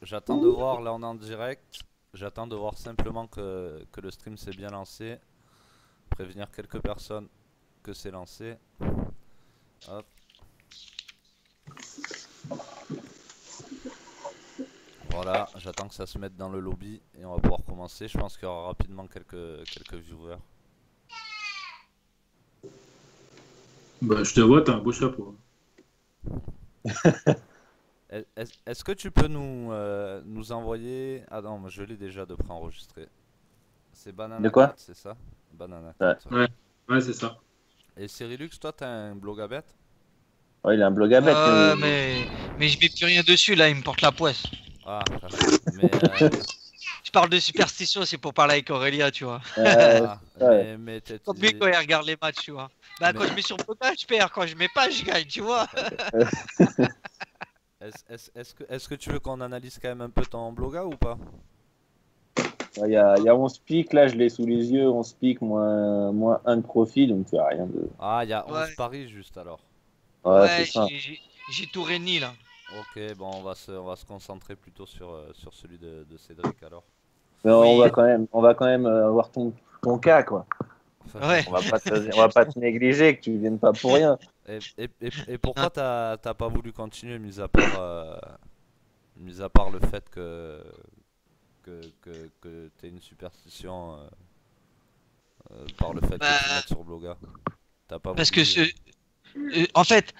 J'attends de voir, là on est en direct. J'attends de voir simplement que le stream s'est bien lancé. Prévenir quelques personnes que c'est lancé. Hop. Voilà, j'attends que ça se mette dans le lobby et on va pouvoir commencer. Je pense qu'il y aura rapidement quelques viewers. Bah, je te vois, t'as un beau chapeau. Est-ce que tu peux nous envoyer... Ah non, je l'ai déjà de préenregistré. C'est De Banana quoi? 4, c'est ça? Banana Ouais. 4. Ouais, ouais, c'est ça. Et Cyrilux, toi t'as un blog à bête? Ouais, il a un blog à bête, Mais je mets plus rien dessus là, il me porte la poisse. Ah, mais... Je parle de superstition, c'est pour parler avec Aurélia, tu vois. ah, ouais. mais Comme lui quand il regarde les matchs, tu vois. Bah quand je mets sur Bloga, je perds, quand je mets pas, je gagne, tu vois. Est-ce que tu veux qu'on analyse quand même un peu ton bloga ou pas? Il y a 11 pics, là, je l'ai sous les yeux. 11 pics, moins 1 de profit, donc tu as rien de. Ah, il y a 11 Ouais. paris juste alors. Ouais, Ouais, c'est ça. j'ai tout réuni là. Ok, bon, on va se concentrer plutôt sur celui de Cédric alors. Mais Oui. on va quand même avoir ton cas, quoi. Ouais. On va pas te négliger, que tu viennes pas pour rien. Et pourquoi t'as pas voulu continuer, mis à part le fait que t'aies une superstition par le fait que tu mettes sur Bloga? T'as pas Parce voulu, que en fait,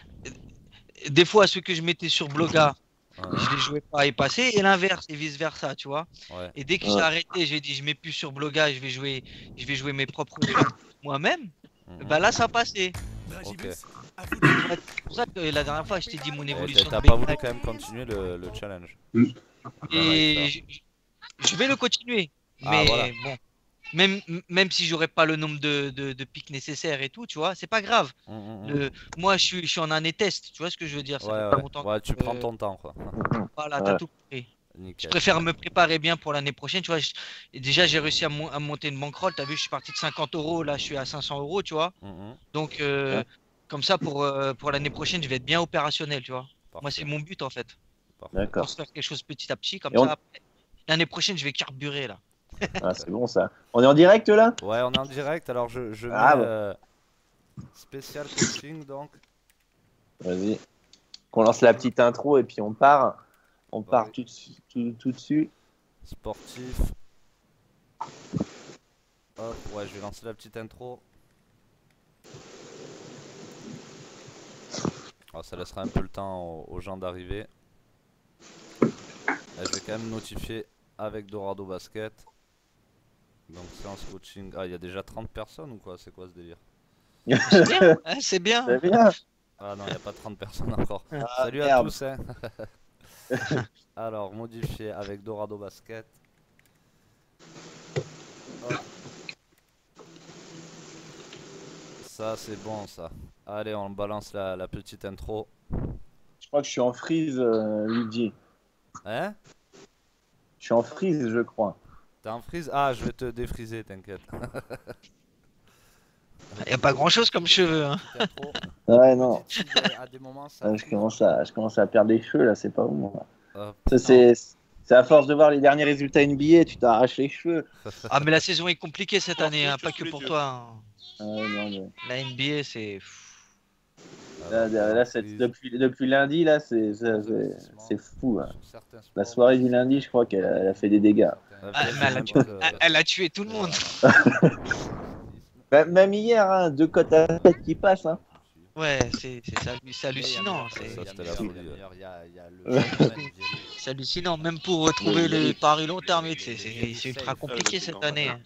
des fois ceux que je mettais sur Bloga, je les jouais pas et passer, et l'inverse, et vice versa, tu vois. ouais. Et dès que j'ai arrêté, j'ai dit je mets plus sur Bloga, je vais jouer mes propres jeux moi-même. Bah là ça passait. Ok. C'est pour ça que la dernière fois je t'ai dit mon évolution. T'as de pas voulu BK. quand même continuer le challenge. Et je vais le continuer. Ah, Mais voilà. bon, même si j'aurais pas le nombre de pics nécessaires et tout, tu vois, c'est pas grave. Moi, je suis en année test, tu vois ce que je veux dire. Ça fait pas longtemps Ouais, tu que- prends ton temps quoi. Voilà, Ouais. t'as tout compris. Je Nickel. préfère me préparer bien pour l'année prochaine, tu vois. Et déjà, j'ai réussi à monter une bankroll. T'as vu, je suis parti de 50 euros, là, je suis à 500 euros, tu vois. Donc, comme ça, pour l'année prochaine, je vais être bien opérationnel, tu vois. Moi, c'est mon but en fait. D'accord. Construire quelque chose petit à petit, comme Et ça. Après, l'année prochaine, je vais carburer là. Ah, c'est bon ça. On est en direct là? Ouais, on est en direct, alors je Ah, mets spécial coaching donc. Vas-y. Qu'on lance la petite intro et puis on part. On part tout dessus. Sportif. Hop, ouais, je vais lancer la petite intro. Alors, ça laissera un peu le temps aux gens d'arriver. Là, je vais quand même notifier avec Dorado Basket. Donc séance coaching. Ah, il y a déjà 30 personnes ou quoi? C'est quoi ce délire? C'est bien, hein, c'est bien. C'est bien. Ah non, il n'y a pas 30 personnes encore. Ah, Salut à merde. tous hein. Alors, modifier avec Dorado Basket. Hop. Ça c'est bon ça. Allez, on balance la petite intro. Je crois que je suis en freeze, Luigi. Hein? Je suis en freeze, je crois. T'es en freeze? Ah, je vais te défriser, t'inquiète. Y a pas grand chose comme cheveux, hein. Ouais, non. À des moments, ça... Je commence à perdre les cheveux là, c'est pas bon. Hop. Ça, c'est à force de voir les derniers résultats NBA, tu t'arraches les cheveux. Ah, mais la saison est compliquée cette année, hein, pas que pour toi. Hein. Non, mais... La NBA, c'est. Là, depuis lundi, là, c'est fou. Hein. La soirée du lundi, je crois qu'elle a fait des dégâts. Ah, mais elle a tué tout le monde. Même hier, hein, 2 cotes à 7 qui passent. Hein. Ouais, c'est hallucinant. C'est hallucinant, même pour retrouver le pari long terme, c'est ultra compliqué cette année. Hein.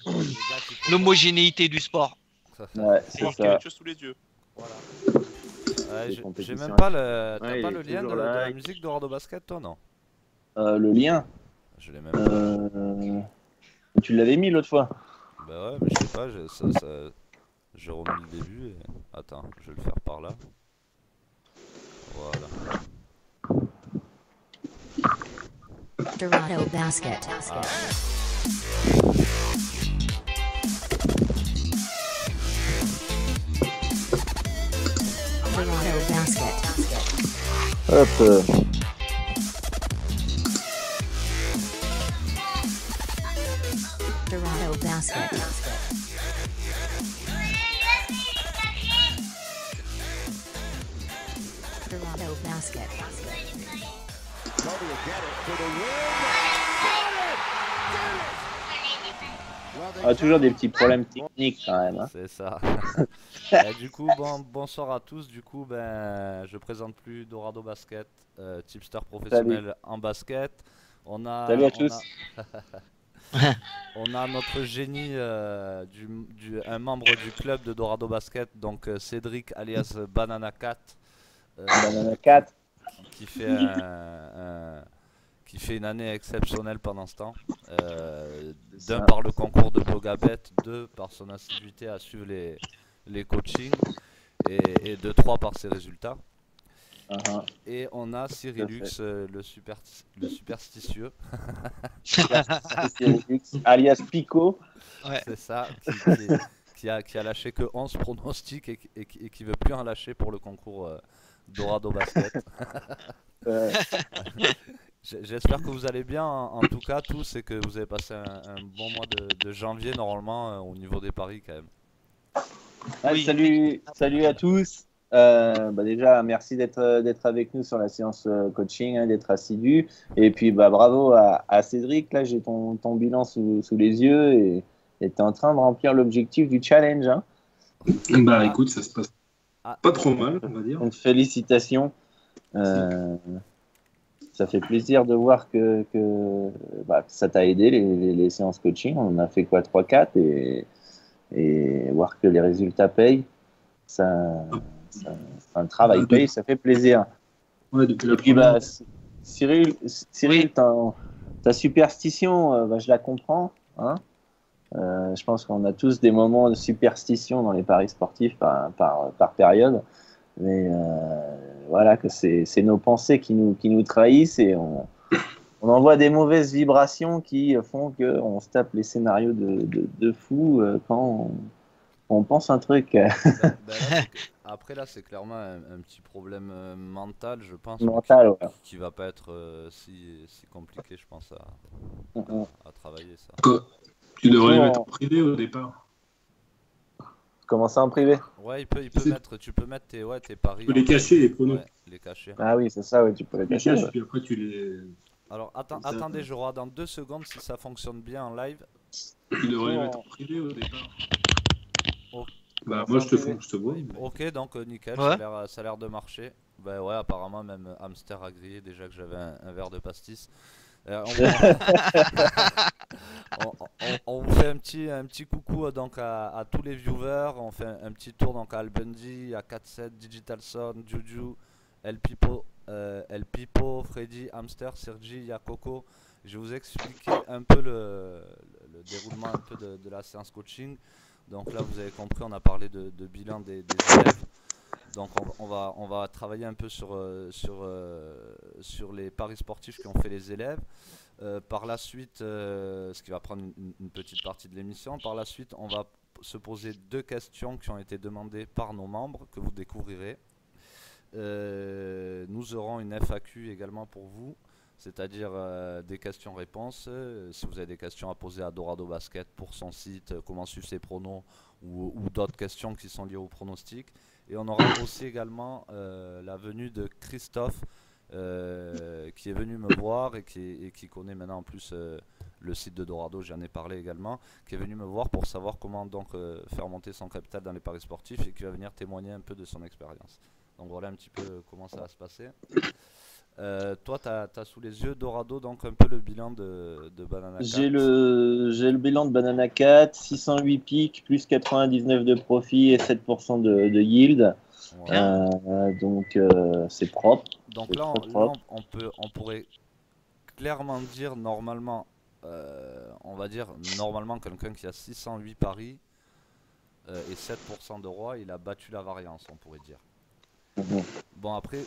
L'homogénéité du sport. Ouais, c'est ça. Sous les yeux. Voilà. J'ai même pas le, t'as pas le lien de la musique de Dorado Basket, toi, non? Le lien. Je l'ai même pas. Tu l'avais mis l'autre fois. Bah ouais, mais je sais pas, j'ai remis le début et... Attends, je vais le faire par là. Voilà. Dorado Basket. Ah. Dorado Basket. Hop. Dorado Basket. Dorado Basket. Ah, toujours des petits problèmes techniques quand même. Hein. C'est ça. Du coup, bonsoir à tous. Du coup, je présente plus Dorado Basket, tipster professionnel en basket. Salut à tous. On a notre génie, un membre du club de Dorado Basket, donc Cédric alias Banana Cat, Banana 4. qui fait une année exceptionnelle pendant ce temps. D'un par le concours de Blogabet, deux par son assiduité à suivre les coachings, et de trois par ses résultats. Et on a Cyrilux, le superstitieux. Cyrilux, alias Pico. Ouais. C'est ça, qui a lâché que 11 pronostics et qui veut plus en lâcher pour le concours Dorado Basket. J'espère que vous allez bien, en tout cas tous, et que vous avez passé un bon mois de janvier normalement au niveau des paris quand même. Oui. Salut à tous. Déjà, merci d'être avec nous sur la séance coaching, hein, d'être assidu. Et puis bravo à Cédric. Là, j'ai ton bilan sous les yeux et tu es en train de remplir l'objectif du challenge. Hein. Écoute, ça se passe pas trop mal, on va dire. Donc, félicitations. Ça fait plaisir de voir que ça t'a aidé les séances coaching. On en a fait quoi, 3-4 et voir que les résultats payent, un travail paye, ça fait plaisir. Ouais, depuis et puis Cyril, oui. Ta superstition, je la comprends. Hein. Je pense qu'on a tous des moments de superstition dans les paris sportifs par période. Mais voilà, que c'est nos pensées qui nous trahissent et on envoie des mauvaises vibrations qui font qu'on se tape les scénarios de fou quand on pense un truc. Après là, c'est clairement un petit problème mental, je pense. Mental, ouais. Qui va pas être si compliqué, je pense, à travailler ça. Tu devrais les mettre en privé au départ. Comment ça en privé? Ouais, tu peux mettre tes paris. Tu peux les cacher, les pronos. Ouais, les cacher. Ah oui, c'est ça, ouais, tu peux les cacher. Ouais. Puis après, tu les. Alors, attendez, je regarde dans 2 secondes si ça fonctionne bien en live. Tu devrais les mettre en privé au départ. Moi, je te vois. Ok, donc nickel, ouais. ça a l'air de marcher. Ouais, apparemment, même Hamster a grillé déjà que j'avais un verre de pastis. On vous fait un petit coucou donc à tous les viewers. On fait un petit tour donc à Albundi, à 4-7, Digital Son, Juju, El Pipo, Freddy, Hamster, Sergi, Yakoko. Je vais vous expliquer un peu le déroulement un peu de la séance coaching. Donc là, vous avez compris, on a parlé de bilan des élèves. Donc on va travailler un peu sur les paris sportifs qu'ont fait les élèves. Par la suite, ce qui va prendre une petite partie de l'émission, par la suite on va se poser 2 questions qui ont été demandées par nos membres, que vous découvrirez. Nous aurons une FAQ également pour vous, c'est-à-dire des questions-réponses. Si vous avez des questions à poser à Dorado Basket pour son site, comment suivre ses pronos ou d'autres questions qui sont liées au pronostic. Et on aura aussi également la venue de Christophe qui est venu me voir et qui connaît maintenant en plus le site de Dorado, j'en ai parlé également, qui est venu me voir pour savoir comment donc faire monter son capital dans les paris sportifs et qui va venir témoigner un peu de son expérience. Donc voilà un petit peu comment ça va se passer. Toi, tu as sous les yeux Dorado, donc un peu le bilan de Banana 4. J'ai le bilan de Banana 4, 608 pics, plus 99 de profit et 7% de yield. Ouais. Donc c'est propre. Donc là, on pourrait clairement dire normalement, on va dire normalement quelqu'un qui a 608 paris et 7% de roi, il a battu la variance, on pourrait dire. Bon après,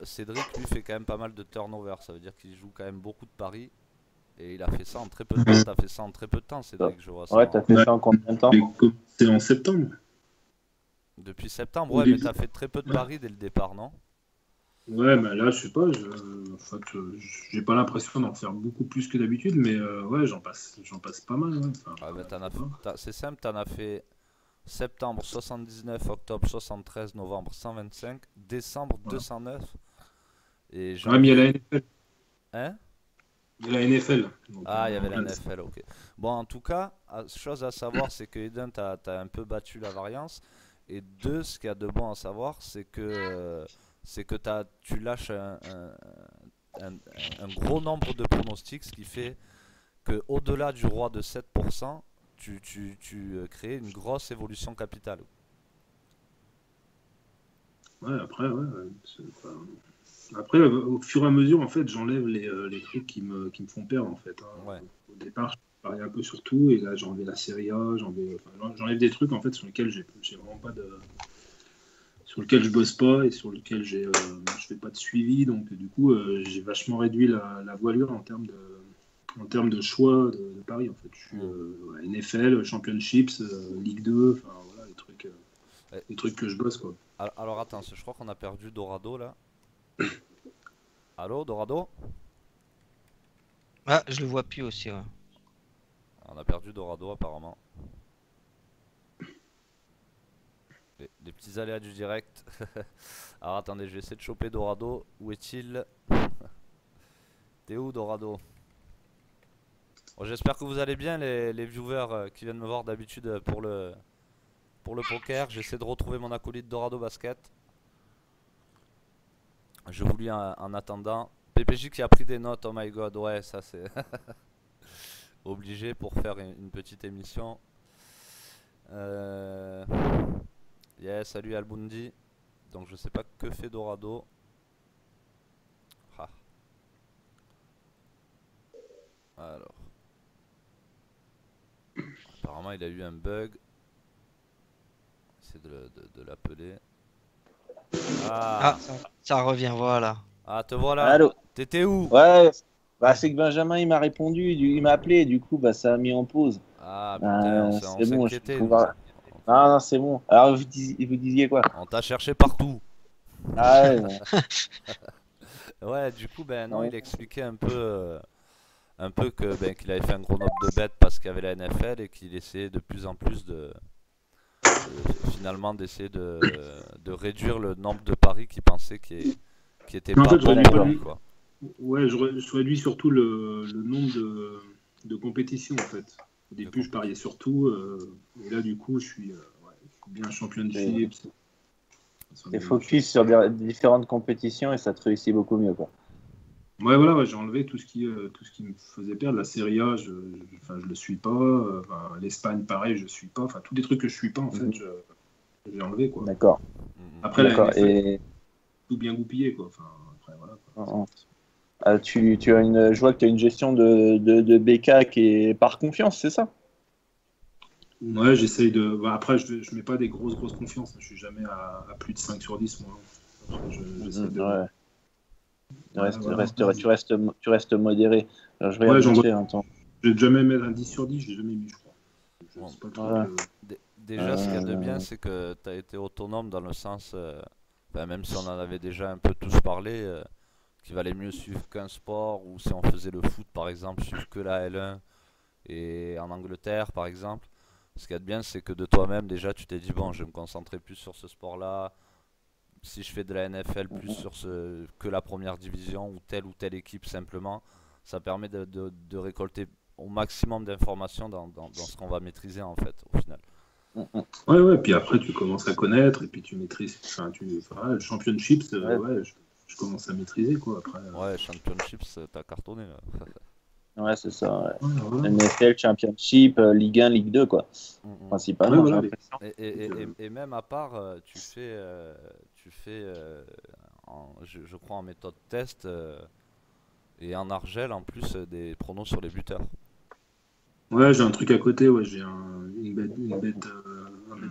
Cédric lui fait quand même pas mal de turnover, ça veut dire qu'il joue quand même beaucoup de paris et il a fait ça en très peu de temps. T'as fait ça en très peu de temps, Cédric, je vois ça. Ouais, t'as fait ça en combien de temps? C'est en septembre. Depuis septembre, ouais, mais t'as fait très peu de paris dès le départ, non? Ouais, mais là, je sais pas, en fait, j'ai pas l'impression d'en faire beaucoup plus que d'habitude, mais ouais, j'en passe pas mal. Ouais. Enfin, Ah, ben, je sais pas. c'est simple, t'en as fait septembre 79, octobre 73, novembre 125, décembre Voilà. 209 et Ouais, mais il y a la janvier. NFL. Hein? Il y a la NFL. Donc, Ah, il y en avait la plein de- NFL, ok. Bon, en tout cas, chose à savoir, c'est que Eden, t'as un peu battu la variance. Et deux, ce qu'il y a de bon à savoir, c'est que tu lâches un- un gros nombre de pronostics, ce qui fait que au-delà du roi de 7%, tu crées une grosse évolution capitale. Ouais, après, ouais, après, au fur et à mesure, en fait, j'enlève les trucs qui me font perdre, en fait. Hein. Ouais. Au départ, je pariais un peu sur tout, et là, j'enlève la Serie A, j'enlève des trucs, en fait, sur lesquels j'ai vraiment pas de... sur lequel je bosse pas et sur lequel je fais pas de suivi. Donc, du coup, j'ai vachement réduit la voilure en termes de choix de paris. En fait, je suis ouais, NFL, Championships, Ligue 2, enfin voilà Ouais. les trucs que je bosse quoi. Alors attends, je crois qu'on a perdu Dorado là. Allô, Dorado? Ah, je le vois plus aussi, ouais. On a perdu Dorado apparemment. Les petits aléas du direct. Alors attendez, je vais essayer de choper Dorado. Où est-il? T'es où, Dorado? Bon, j'espère que vous allez bien, les viewers qui viennent me voir d'habitude pour le poker. J'essaie de retrouver mon acolyte Dorado Basket. Je vous lis en attendant. PPJ qui a pris des notes, oh my god, ouais, ça c'est obligé pour faire une petite émission. Yeah, salut Albundi. Donc je sais pas que fait Dorado. Ah. Alors. Apparemment il a eu un bug. Essayer de l'appeler. Ah, Ah. ça revient, voilà. Ah, te voilà. Allô? T'étais où? Ouais, bah, c'est que Benjamin il m'a répondu, il m'a appelé, du coup bah, ça a mis en pause. Ah putain, on C'est bon, je vais s'inquiétait nous. pouvoir. Ah non, c'est bon. Alors vous disiez quoi? On t'a cherché partout. Ah ouais, bon. Ouais, du coup, ben non, Ouais. il expliquait un peu que qu'il avait fait un gros nombre de bêtes parce qu'il y avait la NFL et qu'il essayait de plus en plus finalement d'essayer de réduire le nombre de paris qu'il pensait qui était En pas fait, je bon réduis pour pas lui, le- quoi. Ouais, je réduis surtout le nombre de compétitions en fait. Au début, je pariais sur tout, et là du coup, je suis bien championship. T'es focus sur des différentes compétitions et ça te réussit beaucoup mieux quoi. Ouais, voilà, ouais, j'ai enlevé tout ce qui me faisait perdre. La Serie A, enfin, je le suis pas. Enfin, l'Espagne, pareil, je suis pas. Enfin, tous les trucs que je suis pas, en fait, j'ai enlevé, quoi. D'accord. Après, la D'accord. NFL, Et tout bien goupillé, quoi. Enfin, après, voilà, quoi. tu as je vois que tu as une gestion de BK qui est par confiance, c'est ça? Ouais, j'essaye de. Bah, après, je mets pas des grosses confiances. Je suis jamais à plus de 5 sur 10, moi. Après, j'essaie de. Ouais. Voilà. Tu restes modéré. Alors, je Ouais, regarde j'en vite vois. fait un temps. Je vais jamais mettre un 10 sur 10, je l'ai jamais mis, je crois. Bon. C'est pas le truc, Voilà. Déjà, ce qu'il y a de bien, c'est que tu as été autonome dans le sens, même si on en avait déjà un peu tous parlé, qu'il valait mieux suivre qu'un sport, ou si on faisait le foot par exemple, suivre que la L1 et en Angleterre par exemple. Ce qu'il y a de bien, c'est que de toi-même, déjà, tu t'es dit, bon, je vais me concentrer plus sur ce sport-là. Si je fais de la NFL, plus sur que la première division ou telle équipe simplement, ça permet de récolter au maximum d'informations dans ce qu'on va maîtriser en fait, au final. Ouais, puis après tu commences à connaître et puis tu maîtrises. Enfin, le championships, ouais, je commence à maîtriser quoi. Après, Ouais, Championships, t'as cartonné là. Ouais, c'est ça. Ouais. voilà. NFL, Championship, Ligue 1, Ligue 2, quoi. Principalement, Ouais, voilà, j'ai l'impression. Et même à part, tu fais, je crois en méthode test et en argel en plus des pronos sur les buteurs. Ouais, j'ai un truc à côté, ouais, j'ai une bête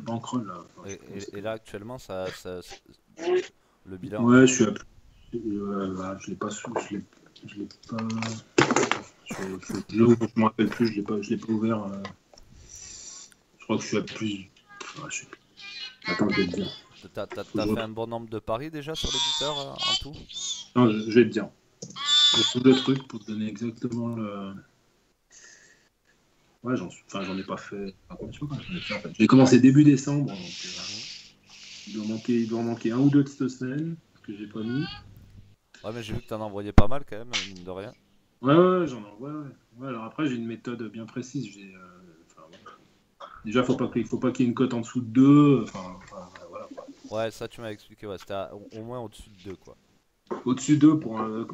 bankroll là. Enfin, Et là actuellement, le bilan. Ouais, je suis à plus. Je l'ai pas su, je l'ai pas. Je me rappelle plus, je l'ai pas ouvert. Je crois que je suis à plus. Je sais plus. Attends, je vais te dire. T'as Faut que je fait un bon nombre de paris déjà sur les buteurs en tout? Non, je vais te dire. Je trouve le truc pour te donner exactement le. Ouais, j'en ai pas fait. Enfin, tu vois, j'en ai fait, en fait. J'ai commencé début décembre, donc il doit en manquer un ou deux de cette semaine que j'ai pas mis. Ouais, mais j'ai vu que t'en envoyais pas mal quand même, mine de rien. Ouais, j'en envoie. Ouais, alors après, j'ai une méthode bien précise. Enfin, voilà. Déjà, il faut pas qu'il y ait une cote en dessous de 2. Voilà. Ouais, ça tu m'as expliqué, ouais, c'était au moins au-dessus de 2 quoi. Au-dessus de 2,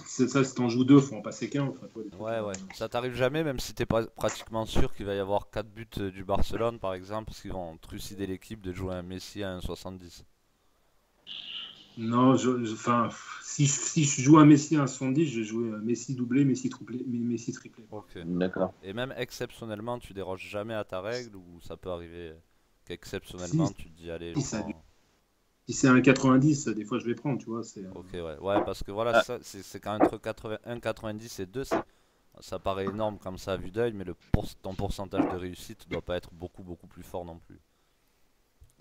c'est ça, si t'en joues 2, faut en passer qu'un. En fait, ouais, des trucs, Ouais, ça t'arrive jamais, même si t'es pas pratiquement sûr qu'il va y avoir 4 buts du Barcelone par exemple, parce qu'ils vont trucider l'équipe de jouer un Messi à 1,70. Non, enfin, si je joue un Messi à 1,70, je vais jouer Messi doublé, Messi triplé, Messi triplé. Ok. D'accord. Et même exceptionnellement, tu déroges jamais à ta règle ou ça peut arriver qu'exceptionnellement Si, tu te dis allez, si, je prends. si c'est un 90, des fois je vais prendre, tu vois. Ok, ouais, parce que voilà, Ah. c'est quand même entre 1,90 et 2, ça paraît énorme comme ça à vue d'œil, mais ton pourcentage de réussite doit pas être beaucoup plus fort non plus.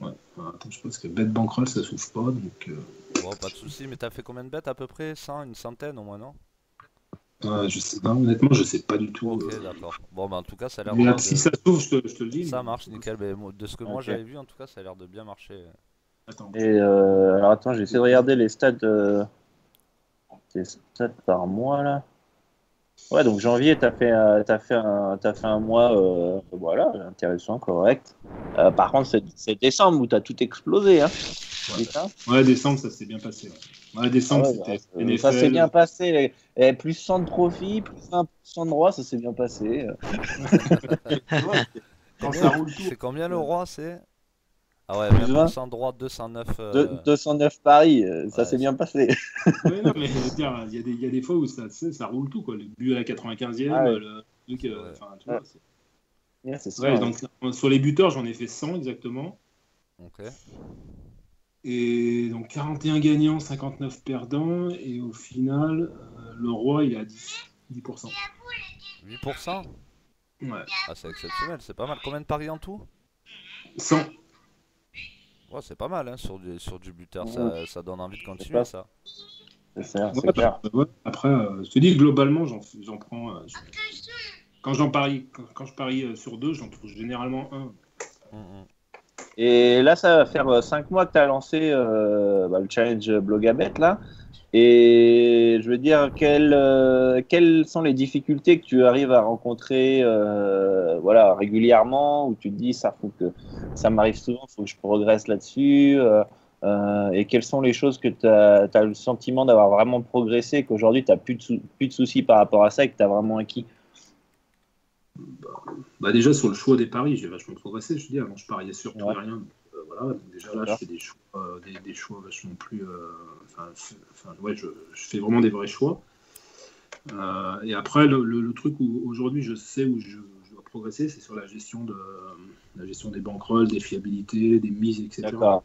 Ouais. Attends, je pense que bet bankroll ça souffle pas, donc. Bon, pas de soucis, mais t'as fait combien de bêtes à peu près? 100, une centaine au moins, non? Je sais pas, honnêtement, je sais pas du tout. Ok, d'accord. Bon, bah en tout cas, ça a l'air Mais de... si ça s'ouvre, je te le dis. Ça Mais- marche, nickel. Mais de ce que moi Ok. j'avais vu, en tout cas, ça a l'air de bien marcher. Attends. Et alors attends, j'essaie de regarder les stats par mois là. Ouais, donc janvier, t'as fait un mois, voilà, intéressant, correct. Par contre, c'est décembre où t'as tout explosé, hein. Ouais, C'est ça? Ouais, décembre, ça s'est bien passé. Ouais, Ah décembre, ouais, c'était ça NFL. s'est bien passé. Plus 100 de profit, plus 1% de droit, ça s'est bien passé. Ouais, quand ça roule tout. C'est combien le roi, c'est? Ah ouais, Plus 20, 20% droit, 209. 209 paris, ça Ouais, s'est bien passé. Ouais, non, mais je veux dire, il y a des fois où tu sais, ça roule tout, quoi. Le but à la 95e, Ah ouais. le truc. c'est vrai. Enfin, tu vois, Ouais, c'est sûr. Ouais, donc sur les buteurs, j'en ai fait 100 exactement. Ok. Et donc 41 gagnants, 59 perdants. Et au final, le roi, il est à 10%. 8%? Ouais. Ah, c'est exceptionnel, c'est pas mal. Combien de paris en tout? 100. Ouais, c'est pas mal, hein, sur du buteur. Ouais. Ça donne envie de C'est continuer, pas- ça. c'est clair. Ouais. Après, je te dis, globalement, j'en prends. Quand quand je parie sur 2, j'en trouve généralement un. Mm. Et là, ça va faire 5 mois que tu as lancé le challenge Blogabet là. Et je veux dire, quelles sont les difficultés que tu arrives à rencontrer voilà, régulièrement, où tu te dis, ça faut que ça m'arrive souvent, il faut que je progresse là-dessus. Et quelles sont les choses que tu as le sentiment d'avoir vraiment progressé, qu'aujourd'hui tu n'as plus de soucis par rapport à ça et que tu as vraiment acquis? Bah déjà, sur le choix des paris, j'ai vachement progressé. Je te dis, avant, je pariais sur tout et Ouais. rien. Voilà, donc déjà là, je D'accord. fais des choix vachement plus. Ouais, je fais vraiment des vrais choix. Et après, le truc où aujourd'hui je sais où je dois progresser, c'est sur la gestion des bankrolls, des fiabilités, des mises, etc. D'accord.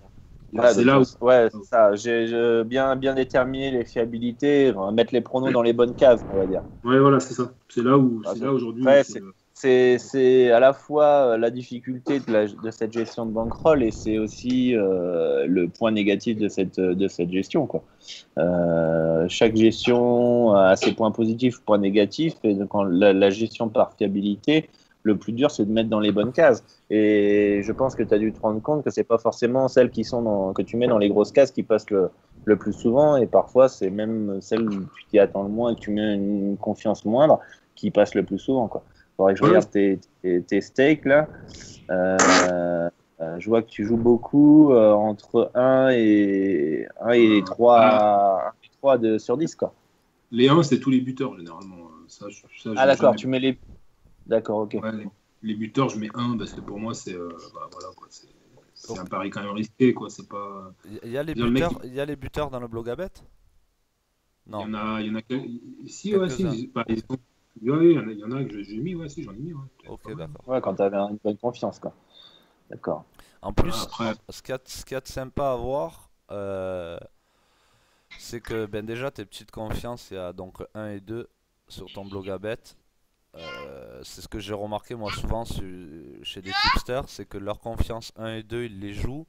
Et Ouais, c'est donc, là où. ouais, c'est ça. J'ai bien déterminé les fiabilités, mettre les pronos dans les bonnes cases, on va dire. Ouais, voilà, c'est ça. C'est là où, Ah, c'est là aujourd'hui. après, Où c'est à la fois la difficulté de cette gestion de bankroll et c'est aussi le point négatif de cette gestion, quoi. Chaque gestion a ses points positifs, points négatifs, et donc la gestion par fiabilité, le plus dur, c'est de mettre dans les bonnes cases. Et je pense que tu as dû te rendre compte que c'est pas forcément celles que tu mets dans les grosses cases qui passent le plus souvent, et parfois c'est même celles où tu t'y attends le moins et que tu mets une confiance moindre qui passe le plus souvent, quoi. Faudrait que je regarde tes stakes là. Je vois que tu joues beaucoup entre 1 et 3 sur 10, quoi. les 1, c'est tous les buteurs généralement. Ça, je Ah l'ai d'accord, jamais- tu mets les... D'accord, ok. Ouais, les buteurs, je mets 1 parce que pour moi, voilà, quoi, c'est un pari quand même risqué, quoi. C'est pas. Il y a les Le mec, buteurs, il y a les buteurs dans le Blogabet? Non, il y en a si, ouais, quelques-uns. si. Ouais, il y en a que j'ai mis, ouais, si, j'en ai mis, ouais. Ok, Pas mal. d'accord. Ouais, quand tu avais une bonne confiance, quoi. D'accord. En plus, Après, ce qu'il y a de sympa à voir, c'est que ben déjà tes petites confiances, il y a donc 1 et 2 sur ton Blogabet. C'est ce que j'ai remarqué moi souvent chez des tipsters, c'est que leur confiance 1 et 2 ils les jouent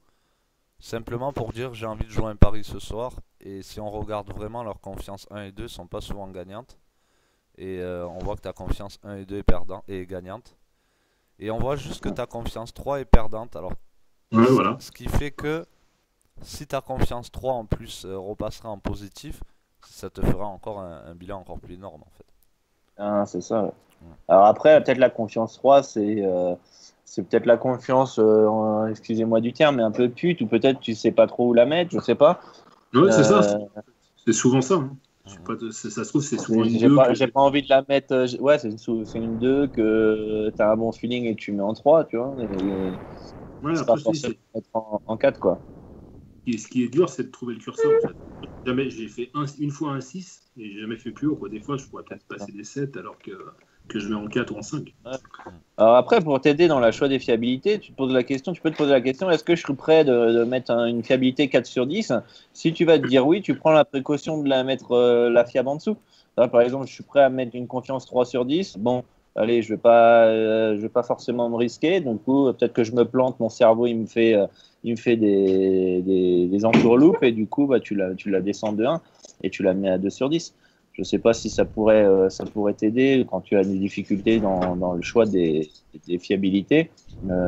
Simplement pour dire j'ai envie de jouer un pari ce soir. Et si on regarde vraiment leurs confiance 1 et 2 sont pas souvent gagnantes. Et on voit que ta confiance 1 et 2 est, est gagnante. Et on voit juste que ta confiance 3 est perdante. Alors, Ouais, voilà. ce qui fait que si ta confiance 3 en plus repassera en positif, ça te fera encore un bilan encore plus énorme en fait. Ah, c'est ça. Ouais. Alors après, peut-être la confiance 3, c'est peut-être la confiance, excusez-moi du terme, mais un peu pute, ou peut-être tu sais pas trop où la mettre, je sais pas. Ouais, c'est ça. Euh, C'est souvent ça. Hein. Ça se trouve, c'est souvent une 2. j'ai pas envie de la mettre. Ouais, c'est une 2 que tu as un bon feeling et tu mets en 3, tu vois. Ouais, C'est pas après, forcément mettre en 4, quoi. ce qui est dur, c'est de trouver le curseur. En fait. Jamais, j'ai fait une fois un 6 et j'ai jamais fait plus haut. Quoi. Des fois, je pourrais peut-être passer des 7 alors que je mets en 4 ou en 5. Ouais. Alors après, pour t'aider dans la choix des fiabilités, tu peux te poser la question, est-ce que je suis prêt de mettre une fiabilité 4 sur 10? Si tu vas te dire oui, tu prends la précaution de la mettre la fiable en dessous. Là, par exemple, je suis prêt à mettre une confiance 3 sur 10. Bon, allez, je vais pas forcément me risquer. Donc, peut-être que je me plante, mon cerveau, il me fait des entourloupes et du coup, bah, tu la descends de 1 et tu la mets à 2 sur 10. Je ne sais pas si ça pourrait t'aider quand tu as des difficultés dans le choix des fiabilités.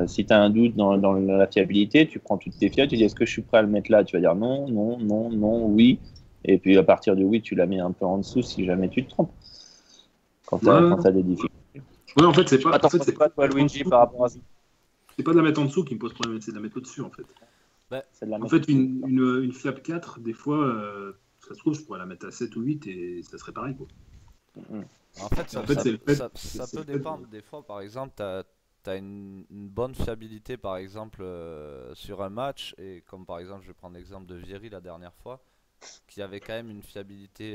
Si tu as un doute dans la fiabilité, tu prends toutes tes fiables, tu dis est-ce que je suis prêt à le mettre là? Tu vas dire non, non, non, non, oui. Et puis à partir de oui, tu la mets un peu en dessous si jamais tu te trompes. Quand tu as des difficultés. Ouais, en fait, c'est pas. Attends, En fait, c'est quoi toi, Luigi, par rapport à ça? C'est pas de la mettre en dessous qui me pose problème, c'est de la mettre au-dessus en fait. C'est de la En mettre- fait, une fiable 4, des fois, ça se trouve, je pourrais la mettre à 7 ou 8 et ça serait pareil. Quoi. En fait, En fait, c'est le fait- ça c'est peut le fait dépendre. Des fois, par exemple, tu as une bonne fiabilité, par exemple, sur un match. Et comme par exemple, je vais prendre l'exemple de Vieri la dernière fois, qui avait quand même une fiabilité,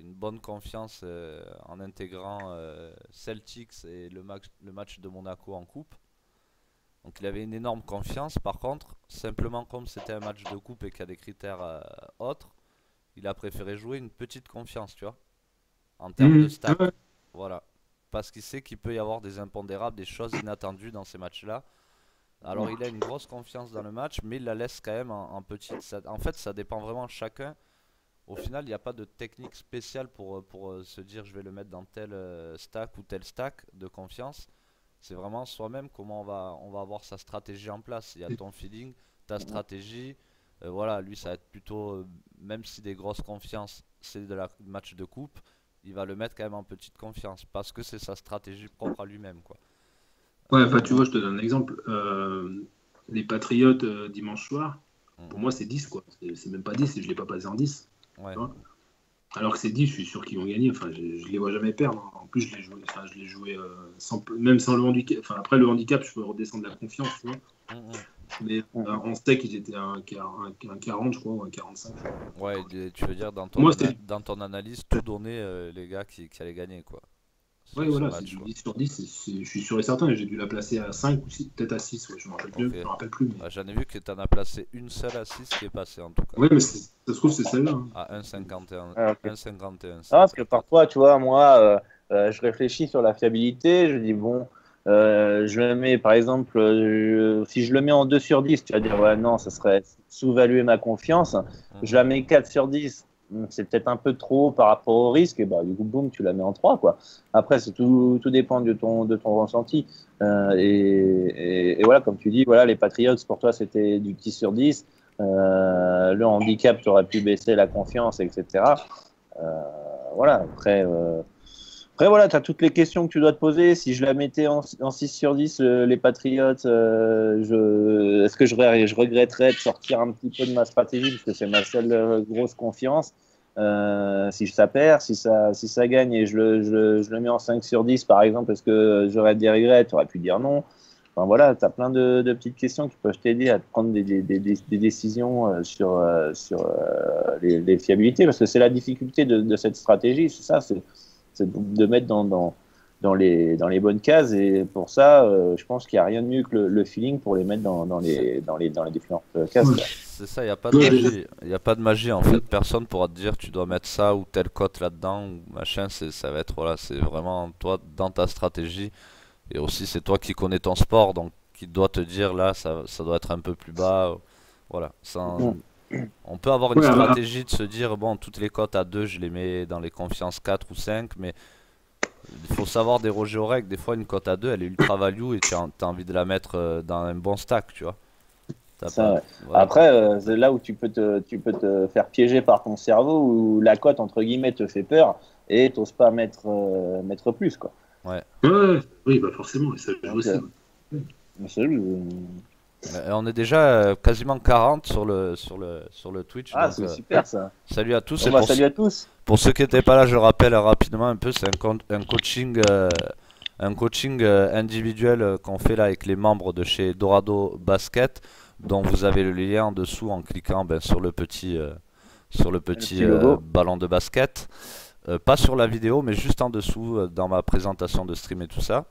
une bonne confiance en intégrant Celtics et le match de Monaco en coupe. Donc il avait une énorme confiance. Par contre, simplement comme c'était un match de coupe et qu'il y a des critères autres, il a préféré jouer une petite confiance, tu vois, en termes de stack. Ouais. Voilà. Parce qu'il sait qu'il peut y avoir des impondérables, des choses inattendues dans ces matchs-là. Alors il a une grosse confiance dans le match, mais il la laisse quand même en petite. En fait, ça dépend vraiment de chacun. Au final, il n'y a pas de technique spéciale pour se dire je vais le mettre dans tel stack ou tel stack de confiance. C'est vraiment soi-même comment on va avoir sa stratégie en place. Il y a ton feeling, ta stratégie. Voilà, lui, ça va être plutôt, même si des grosses confiances, c'est de la match de coupe, il va le mettre quand même en petite confiance parce que c'est sa stratégie propre à lui-même, quoi. Ouais, enfin, tu vois, je te donne un exemple. Les Patriotes dimanche soir, pour moi, c'est 10, quoi. C'est même pas 10 et je l'ai pas passé en 10. Ouais. Tu vois. Alors que c'est 10, je suis sûr qu'ils vont gagner. Enfin, je les vois jamais perdre. En plus, je l'ai joué même sans le handicap. Enfin, après le handicap, je peux redescendre la confiance, tu vois. Mais en steak, ils étaient à un 40, je crois, ou un 45. Ouais, tu veux dire Moi, dans ton analyse, tout donner les gars qui allaient gagner, quoi. Ouais, Sur ce voilà, c'est match, du quoi. 10 sur 10, je suis sûr et certain. J'ai dû la placer à 5 ou 6, peut-être à 6, ouais, je me rappelle plus. Ok. Je me rappelle plus mais... Bah, j'en ai vu que tu en as placé une seule à 6 qui est passée en tout cas. Ouais, mais ça se trouve, c'est celle-là. Hein. À 1,51. Ah, ok. 1,51. Ah, parce que parfois, tu vois, moi, je réfléchis sur la fiabilité, je dis, bon, je le mets, par exemple, si je le mets en 2 sur 10, tu vas dire, ouais, non, ça serait sous-valuer ma confiance. Je la mets 4 sur 10, c'est peut-être un peu trop par rapport au risque, et bah, du coup, boum, tu la mets en 3, quoi. Après, tout dépend de ton ressenti. Et voilà, comme tu dis, voilà, les Patriots, pour toi, c'était du 10 sur 10. Le handicap, tu aurais pu baisser la confiance, etc. Voilà, après, voilà, tu as toutes les questions que tu dois te poser. Si je la mettais en 6 sur 10, les Patriots, est-ce que je regretterais de sortir un petit peu de ma stratégie, parce que c'est ma seule grosse confiance. Si ça perd, si ça gagne et je le mets en 5 sur 10, par exemple, est-ce que j'aurais des regrets? Tu aurais pu dire non. Enfin, voilà, tu as plein de petites questions qui peuvent t'aider à prendre des décisions sur les fiabilités, parce que c'est la difficulté de cette stratégie, c'est ça, c'est de mettre dans les bonnes cases, et pour ça, je pense qu'il n'y a rien de mieux que le feeling pour les mettre dans les différentes cases. Ouais. C'est ça, il n'y a pas de magie. Il n'y a pas de magie en fait. Personne pourra te dire tu dois mettre ça ou telle cote là-dedans ou machin. Ça va être, voilà, c'est vraiment toi dans ta stratégie. Et aussi, c'est toi qui connais ton sport, donc qui doit te dire là, ça doit être un peu plus bas Voilà. Mm. On peut avoir une Ouais, stratégie de se dire, bon, toutes les cotes à 2, je les mets dans les confiances 4 ou 5, mais il faut savoir déroger aux règles. Des fois, une cote à 2, elle est ultra value et tu as envie de la mettre dans un bon stack, tu vois. T'as Ça, pas, ouais. voilà. Après, c'est là où tu peux te faire piéger par ton cerveau, où la cote, entre guillemets, te fait peur et t'oses pas mettre plus, quoi. Ouais. Ouais, oui, bah forcément, et ça gère Donc, aussi. Ouais. c'est- On est déjà quasiment 40 sur le Twitch, Ah, donc c'est super ça. salut à tous. Bon, Et bah, salut à tous. pour ceux qui n'étaient pas là, je rappelle rapidement un peu, c'est un coaching individuel qu'on fait là avec les membres de chez Dorado Basket, dont vous avez le lien en dessous en cliquant sur le petit logo. ballon de basket. Pas sur la vidéo, mais juste en dessous dans ma présentation de stream et tout ça.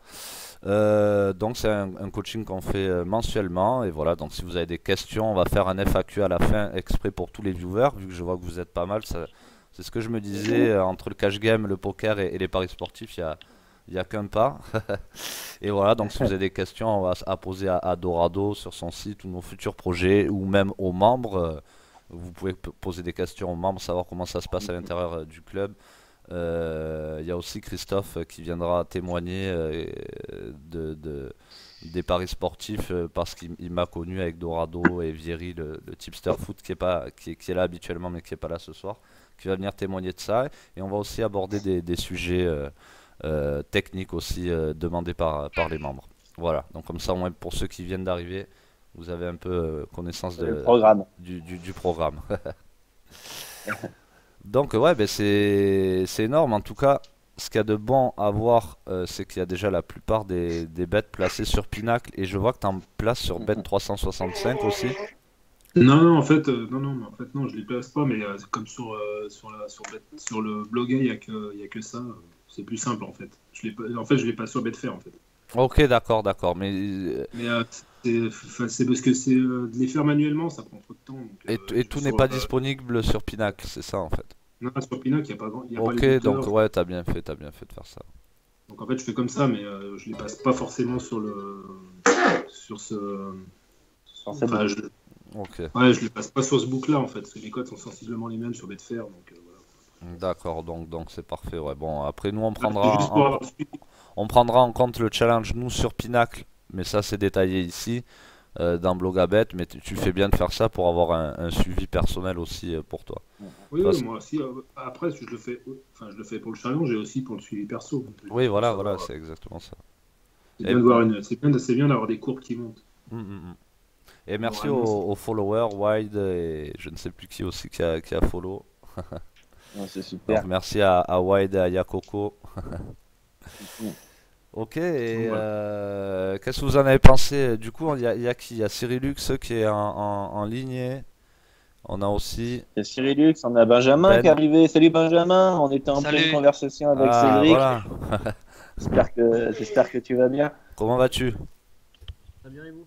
Donc c'est un coaching qu'on fait mensuellement et voilà, donc si vous avez des questions, on va faire un FAQ à la fin exprès pour tous les viewers, vu que je vois que vous êtes pas mal. C'est ce que je me disais, entre le cash game, le poker et les paris sportifs, il y a qu'un pas. Et voilà, donc si vous avez des questions à poser à Dorado sur son site ou nos futurs projets ou même aux membres, vous pouvez poser des questions aux membres, savoir comment ça se passe à l'intérieur du club. Il y a aussi Christophe qui viendra témoigner des paris sportifs parce qu'il m'a connu avec Dorado et Vieri, le tipster foot qui est là habituellement mais qui n'est pas là ce soir, qui va venir témoigner de ça. Et on va aussi aborder des sujets techniques aussi demandés par les membres. Voilà, donc comme ça au moins pour ceux qui viennent d'arriver, vous avez un peu connaissance Le programme. du programme. Donc ouais, ben c'est énorme. En tout cas, ce qu'il y a de bon à voir, c'est qu'il y a déjà la plupart des bêtes placées sur Pinacle. Et je vois que tu en places sur Bet 365 aussi. Non, non, en fait, non, je les place pas, mais comme sur le bloguet, il y a que ça. C'est plus simple en fait. En fait, je les passe sur Betfair en fait. Ok, d'accord. Mais Mais c'est parce que de les faire manuellement, ça prend trop de temps. Donc, et tout n'est pas disponible sur Pinacle, c'est ça en fait. Non, sur Pinac, il n'y a pas, y a pas Ok, les donc buteurs. ouais, t'as bien fait de faire ça. Donc en fait, je fais comme ça, mais je les passe pas forcément sur ce. Enfin, Ok, ouais, je les passe pas sur ce book-là en fait, parce que les codes sont sensiblement les mêmes sur Betfair, donc voilà. d'accord, donc c'est parfait. Ouais, bon, après nous C'est juste pour avoir suivi. on prendra en compte le challenge nous sur Pinacle, mais ça c'est détaillé ici. Dans Blogabet, mais tu fais bien de faire ça pour avoir un suivi personnel aussi pour toi. Oui, Parce- moi aussi. Après, je le fais pour le challenge et aussi pour le suivi perso. Donc, Oui, voilà, savoir, c'est exactement ça. c'est bien de voir c'est bien d'avoir des courbes qui montent. Mm. Et merci Vraiment, aux followers, Wide et je ne sais plus qui aussi qui a follow. Ouais, c'est Donc super. merci à Wide et à Yakoko. Ok, et Ouais. qu'est-ce que vous en avez pensé? Du coup, il y a qui? Il y a Cyrilux qui est en ligne. On a aussi Il y a Cyrillux, on a Benjamin Ben. qui est arrivé. Salut Benjamin, on était en Salut. pleine conversation avec Ah, Cédric. voilà. J'espère que tu vas bien. Comment vas-tu? Très bien et vous?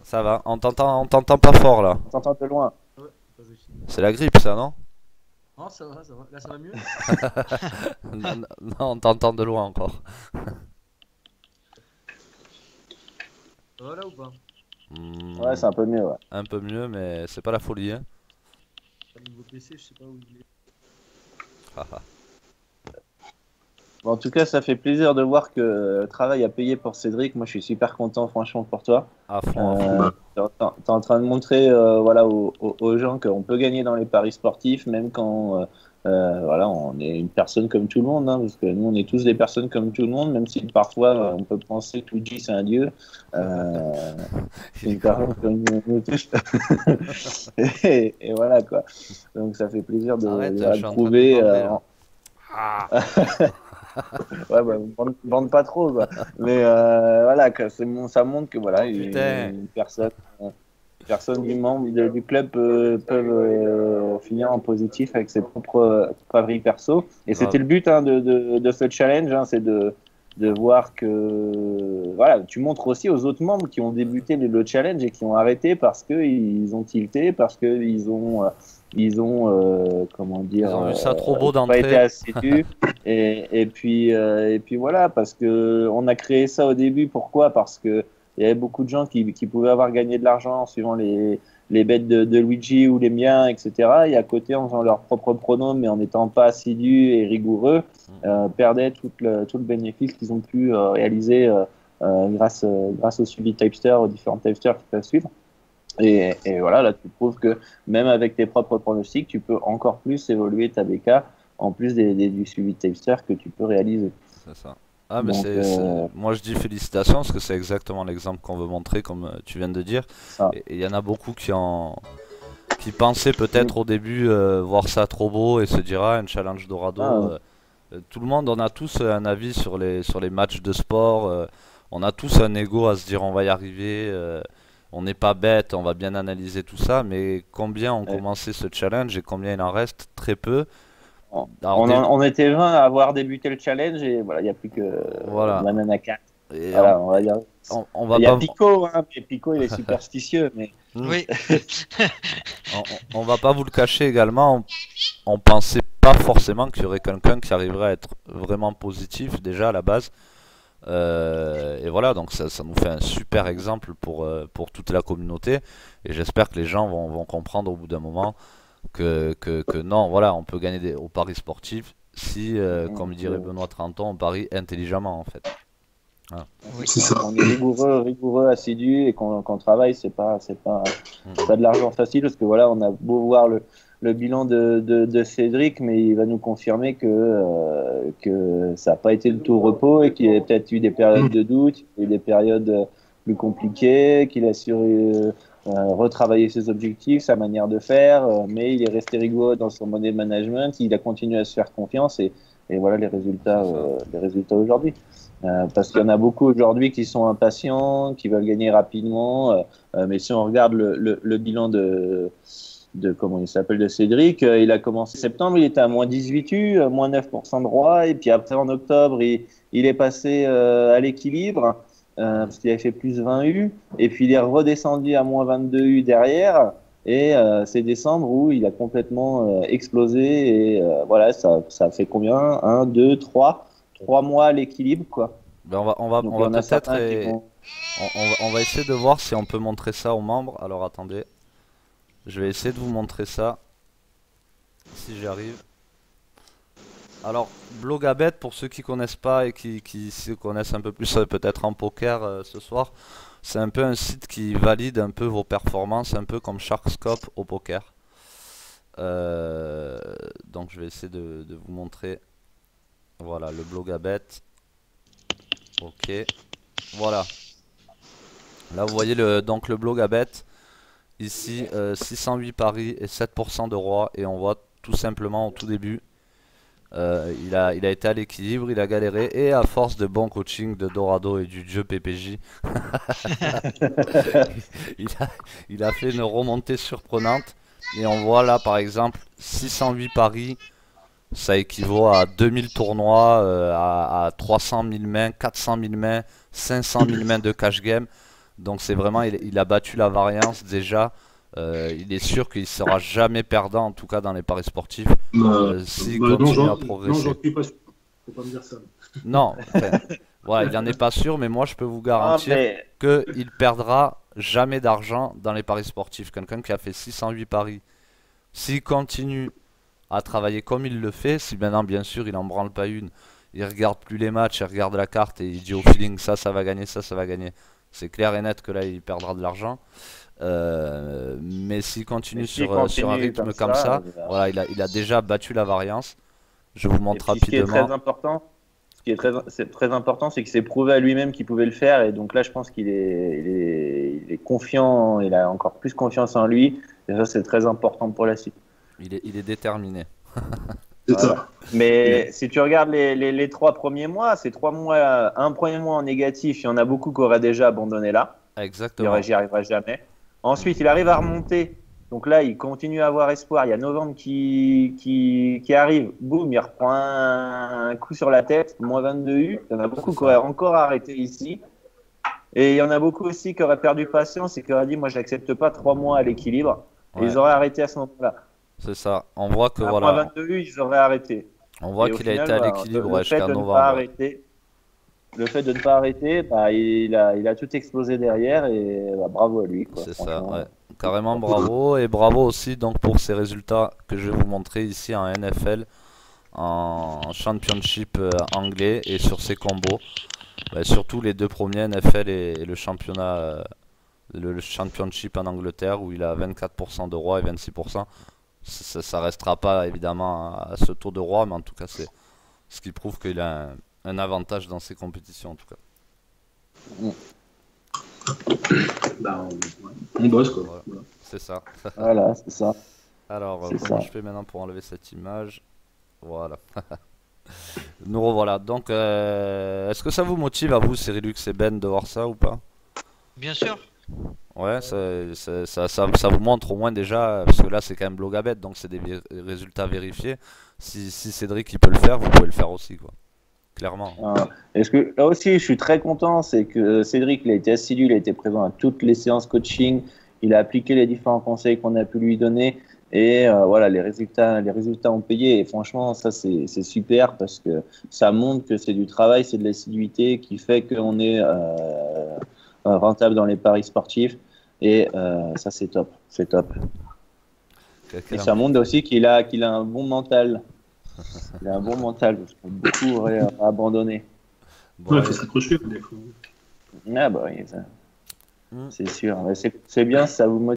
Ça va? On t'entend pas fort là. On t'entend de loin. Ouais, pas de soucis. C'est la grippe ça, non? Non, ça va, ça va. Là, ça va mieux? Non, on t'entend de loin encore. Ça va là ou pas? Ouais, c'est un peu mieux, ouais. Un peu mieux, mais c'est pas la folie, hein. Le nouveau PC, je sais pas où il est. Bon, en tout cas, ça fait plaisir de voir que le travail a payé pour Cédric. Moi, je suis super content, franchement, pour toi. À fond, à fond. T'es en train de montrer voilà, aux gens qu'on peut gagner dans les paris sportifs, même quand voilà, on est une personne comme tout le monde, hein, parce que nous, on est tous des personnes comme tout le monde, même si parfois on peut penser que Luigi, c'est un dieu. C'est une personne comme nous tous. Et voilà, quoi. Donc, ça fait plaisir de, Arrête, de je suis en train de prouver. me bander, là. Ah. Ouais, bah, bande pas trop, quoi. Mais voilà, que ça montre que voilà, Putain. une personne du membre du club peuvent finir en positif avec ses propres paris perso. Et Grave. c'était le but hein, de ce challenge, hein, c'est de voir que voilà, tu montres aussi aux autres membres qui ont débuté le challenge et qui ont arrêté parce qu'ils ont tilté, parce qu'ils ont comment dire, Ils ont vu ça trop beau pas d'entrée. été assidus. et puis voilà, parce que on a créé ça au début. Pourquoi? Parce que il y avait beaucoup de gens qui pouvaient avoir gagné de l'argent en suivant les bêtes de Luigi ou les miens, etc. Et à côté, en faisant leur propre pronos, mais en n'étant pas assidus et rigoureux, perdaient tout le bénéfice qu'ils ont pu réaliser grâce au suivi Typester, aux différents Typesters qui peuvent suivre. Et voilà, là, tu prouves que même avec tes propres pronostics, tu peux encore plus évoluer ta BK, en plus du suivi Typester que tu peux réaliser. C'est ça. Ah, mais Donc, moi je dis félicitations parce que c'est exactement l'exemple qu'on veut montrer, comme tu viens de dire. Et il y en a beaucoup qui pensaient peut-être au début voir ça trop beau et se dire ah, un challenge Dorado. Tout le monde, on a tous un avis sur les matchs de sport. On a tous un ego à se dire on va y arriver. On n'est pas bête, on va bien analyser tout ça. Mais combien ont commencé ce challenge et combien il en reste? Très peu. Alors, on était 20 à avoir débuté le challenge et voilà, il n'y a plus que Banana 4. Et voilà, on va dire. Il y a Pico, hein, mais Pico il est superstitieux. Mais... Oui. on va pas vous le cacher également, on pensait pas forcément qu'il y aurait quelqu'un qui arriverait à être vraiment positif déjà à la base. Et voilà, donc ça nous fait un super exemple pour toute la communauté. Et j'espère que les gens vont comprendre au bout d'un moment que non, voilà, on peut gagner au paris sportif si, comme dirait Benoît Trenton, on parie intelligemment en fait. Voilà. C'est ça. On est rigoureux, assidu et qu'on travaille, c'est pas de l'argent facile parce que voilà, on a beau voir le bilan de Cédric, mais il va nous confirmer que ça n'a pas été le tout repos et qu'il y a peut-être eu des périodes de doute, qu'il y a eu des périodes plus compliquées, qu'il a su retravailler ses objectifs, sa manière de faire, mais il est resté rigoureux dans son money management, il a continué à se faire confiance et voilà les résultats aujourd'hui. Parce qu'il y en a beaucoup aujourd'hui qui sont impatients, qui veulent gagner rapidement, mais si on regarde le bilan de comment il s'appelle de Cédric, il a commencé en septembre, il était à moins 18 U, moins 9% de roi, et puis après en octobre, il est passé à l'équilibre, parce qu'il avait fait plus 20 U, et puis il est redescendu à moins 22 U derrière, et c'est décembre où il a complètement explosé, et voilà, ça fait combien 1, 2, 3 mois à l'équilibre, quoi. Ben on va peut-être on va essayer de voir si on peut montrer ça aux membres. Alors attendez, je vais essayer de vous montrer ça si j'y arrive. Alors Blogabet, pour ceux qui connaissent pas et qui se connaissent un peu plus peut-être en poker ce soir, c'est un peu un site qui valide un peu vos performances, un peu comme Sharkscope au poker. Donc je vais essayer de vous montrer. Voilà le Blogabet. Ok, voilà. Là vous voyez donc le Blogabet. Ici 608 paris et 7% de roi. Et on voit tout simplement au tout début il a été à l'équilibre, il a galéré. Et à force de bon coaching de Dorado et du jeu PPJ il a fait une remontée surprenante. Et on voit là par exemple 608 paris, ça équivaut à 2000 tournois, à 300 000 mains, 400 000 mains, 500 000 mains de cash game. Donc c'est vraiment, il a battu la variance déjà. Il est sûr qu'il sera jamais perdant, en tout cas dans les paris sportifs, s'il continue à progresser. Non, j'en suis pas sûr. Faut pas me dire ça. Non, voilà, il n'en est pas sûr, mais moi je peux vous garantir qu'il perdra jamais d'argent dans les paris sportifs. Quelqu'un qui a fait 608 paris, s'il continue à travailler comme il le fait, si maintenant bien sûr il en branle pas une, il regarde plus les matchs, il regarde la carte et il dit au feeling ça va gagner, ça va gagner, c'est clair et net que là il perdra de l'argent. Mais s'il continue sur un rythme comme ça, voilà, il a déjà battu la variance. Je vous montre rapidement. Ce qui est très important, c'est qu'il s'est prouvé à lui-même qu'il pouvait le faire, et donc là je pense qu'il est confiant, il a encore plus confiance en lui, et ça c'est très important pour la suite. Il est déterminé. C'est ça. Mais si tu regardes les 3 premiers mois, c'est 3 mois, un premier mois en négatif, il y en a beaucoup qui auraient déjà abandonné là. Exactement. J'y arriverai jamais. Ensuite, il arrive à remonter. Donc là, il continue à avoir espoir. Il y a novembre qui arrive. Boum, il reprend un coup sur la tête. Moins 22 U. Il y en a beaucoup qui auraient encore arrêté ici. Et il y en a beaucoup aussi qui auraient perdu patience et qui auraient dit moi, je n'accepte pas 3 mois à l'équilibre. Ouais. Et ils auraient arrêté à ce moment-là. C'est ça. On voit que moins 22 U, ils auraient arrêté. On voit qu'il a été à l'équilibre jusqu'à novembre. le fait de ne pas arrêter, bah, il a tout explosé derrière et bah, bravo à lui, quoi, C'est ça, franchement. ouais. Carrément bravo. Et bravo aussi donc pour ces résultats que je vais vous montrer ici en NFL, en Championship anglais et sur ses combos. Bah, surtout les deux premiers, NFL et le championnat, le Championship en Angleterre où il a 24% de roi et 26%. Ça restera pas évidemment à ce taux de roi, mais en tout cas c'est ce qui prouve qu'il a un avantage dans ces compétitions en tout cas. Bah, on bosse quoi. Voilà. Voilà. C'est ça. Voilà, c'est ça. Alors, C'est comment ça. je fais maintenant pour enlever cette image? Voilà. Nous revoilà. Donc, est-ce que ça vous motive à vous, Cyrilux et Ben, de voir ça ou pas? Bien sûr. Ouais, ça vous montre au moins déjà, parce que là c'est quand même Blogabet, donc c'est des résultats vérifiés. Si Cédric il peut le faire, vous pouvez le faire aussi, quoi. Clairement. Est-ce que là aussi, je suis très content, c'est que Cédric, il a été assidu, il a été présent à toutes les séances coaching, il a appliqué les différents conseils qu'on a pu lui donner et voilà, les résultats ont payé. Et franchement, ça c'est super parce que ça montre que c'est du travail, c'est de l'assiduité qui fait qu'on est rentable dans les paris sportifs et ça c'est top, c'est top. Et ça montre aussi qu'il a un bon mental. Il a un bon mental, parce que beaucoup auraient abandonné. Bon, Ouais, il allez. faut s'accrocher des fois. Ah bah oui, c'est sûr. Mais c'est bien, ça vous motive.